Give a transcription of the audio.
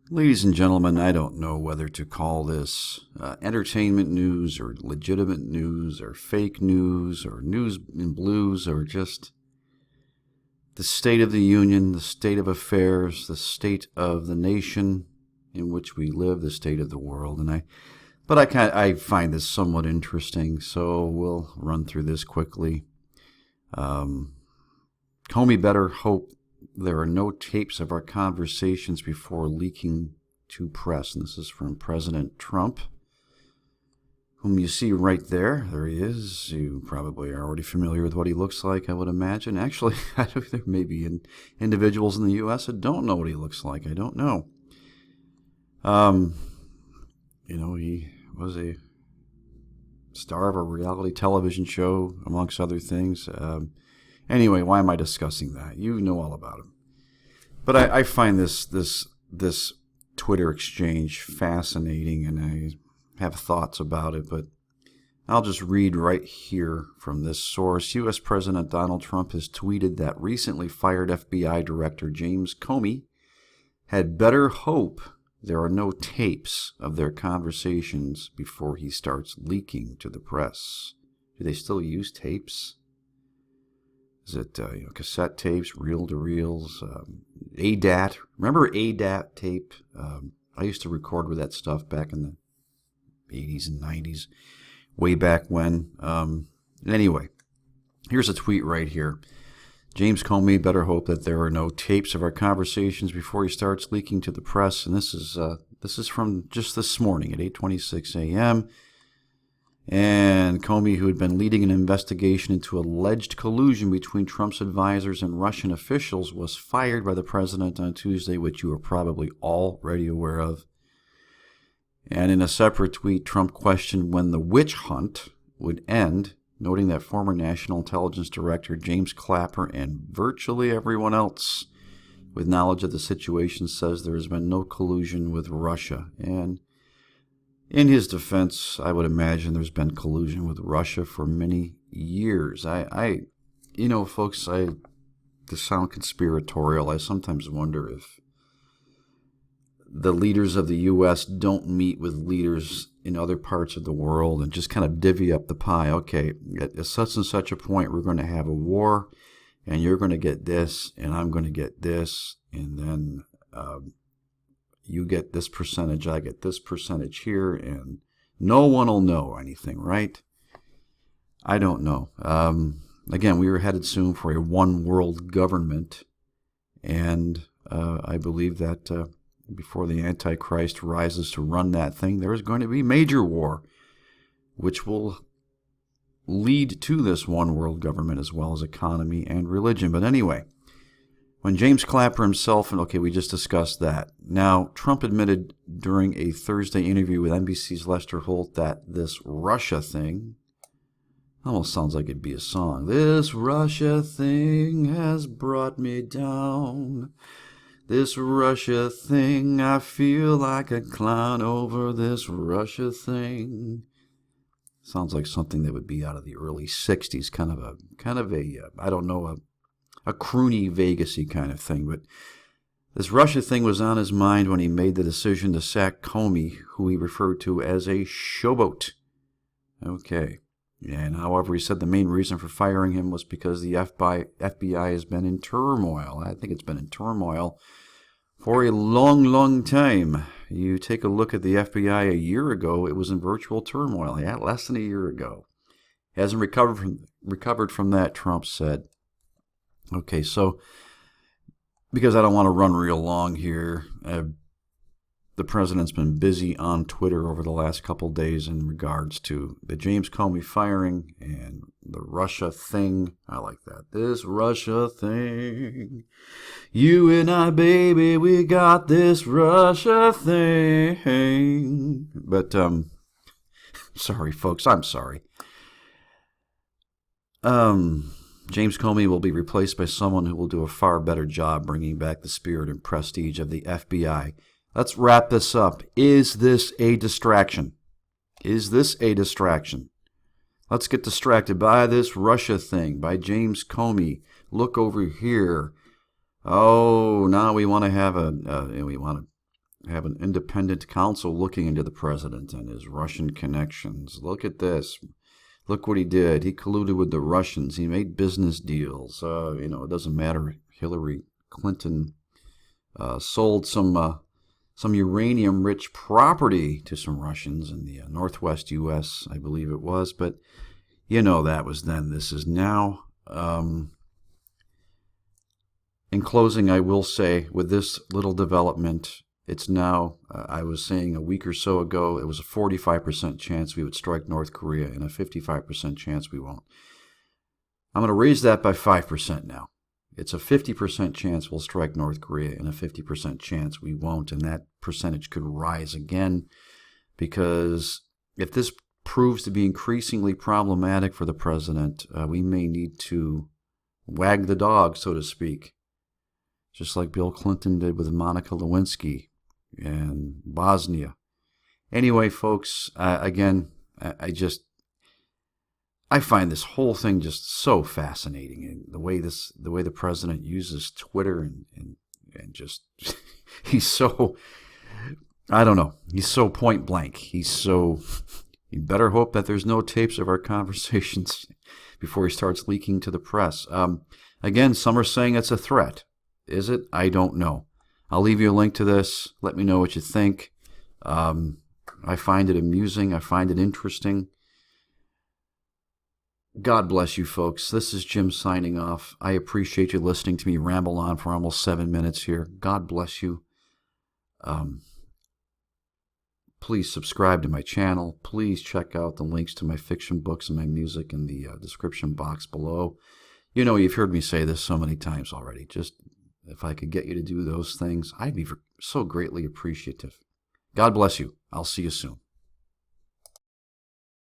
Ladies and gentlemen, I don't know whether to call this entertainment news or legitimate news or fake news or news in blues or just the state of the union, the state of affairs, the state of the nation in which we live, the state of the world. I find this somewhat interesting, so we'll run through this quickly. Comey better hope there are no tapes of our conversations before leaking to press. And this is from President Trump, whom you see right there. There he is. You probably are already familiar with what he looks like, I would imagine. Actually, there may be individuals in the U.S. that don't know what he looks like. I don't know. He was a star of a reality television show, amongst other things. Anyway, why am I discussing that? You know all about him. But I find this Twitter exchange fascinating, and I have thoughts about it. But I'll just read right here from this source. U.S. President Donald Trump has tweeted that recently fired FBI Director James Comey had better hope there are no tapes of their conversations before he starts leaking to the press. Do they still use tapes? Is it cassette tapes, reel-to-reels, ADAT? Remember ADAT tape? I used to record with that stuff back in the 80s and 90s, way back when. Anyway, here's a tweet right here. James Comey better hope that there are no tapes of our conversations before he starts leaking to the press. And this is from just this morning at 8:26 a.m., And Comey, who had been leading an investigation into alleged collusion between Trump's advisors and Russian officials, was fired by the president on Tuesday, which you are probably already aware of. And in a separate tweet, Trump questioned when the witch hunt would end, noting that former National Intelligence Director James Clapper and virtually everyone else with knowledge of the situation says there has been no collusion with Russia. And in his defense, I would imagine there's been collusion with Russia for many years. Folks, to sound conspiratorial, I sometimes wonder if the leaders of the U.S. don't meet with leaders in other parts of the world and just kind of divvy up the pie. Okay, at such and such a point, we're going to have a war, and you're going to get this, and I'm going to get this, and then you get this percentage, I get this percentage here, and no one will know anything, right? I don't know. Again, we are headed soon for a one-world government, and I believe that before the Antichrist rises to run that thing, there is going to be major war, which will lead to this one-world government as well as economy and religion. But anyway, when James Clapper himself, and okay, we just discussed that. Now, Trump admitted during a Thursday interview with NBC's Lester Holt that this Russia thing almost sounds like it'd be a song. This Russia thing has brought me down. This Russia thing, I feel like a clown over this Russia thing. Sounds like something that would be out of the early 60s, kind of a I don't know, a croony, Vegas-y kind of thing. But this Russia thing was on his mind when he made the decision to sack Comey, who he referred to as a showboat. Okay. And however, he said the main reason for firing him was because the FBI has been in turmoil. I think it's been in turmoil for a long, long time. You take a look at the FBI a year ago, it was in virtual turmoil. Yeah, less than a year ago. Hasn't recovered from that, Trump said. Okay, so because I don't want to run real long here, the president's been busy on Twitter over the last couple days in regards to the James Comey firing and the Russia thing. I like that. This Russia thing. You and I, baby, we got this Russia thing. But, sorry, folks, I'm sorry. James Comey will be replaced by someone who will do a far better job bringing back the spirit and prestige of the FBI. Let's wrap this up. Is this a distraction? Is this a distraction? Let's get distracted by this Russia thing, by James Comey. Look over here. Oh, now we want to have have an independent counsel looking into the president and his Russian connections. Look at this. Look what he did. He colluded with the Russians. He made business deals. It doesn't matter. Hillary Clinton sold some uranium-rich property to some Russians in the northwest U.S., I believe it was. But, that was then. This is now. In closing, I will say, with this little development, it's now, I was saying a week or so ago, it was a 45% chance we would strike North Korea and a 55% chance we won't. I'm going to raise that by 5% now. It's a 50% chance we'll strike North Korea and a 50% chance we won't, and that percentage could rise again, because if this proves to be increasingly problematic for the president, we may need to wag the dog, so to speak, just like Bill Clinton did with Monica Lewinsky and Bosnia. Anyway, folks, again, I find this whole thing just so fascinating, and the way the president uses Twitter and just he's so, I don't know, he's so point blank. You better hope that there's no tapes of our conversations before he starts leaking to the press. Again, some are saying it's a threat. Is it? I don't know. I'll leave you a link to this. Let me know what you think. I find it amusing. I find it interesting. God bless you, folks. This is Jim signing off. I appreciate you listening to me ramble on for almost 7 minutes here. God bless you. Please subscribe to my channel. Please check out the links to my fiction books and my music in the description box below. You've heard me say this so many times already. Just if I could get you to do those things, I'd be so greatly appreciative. God bless you. I'll see you soon.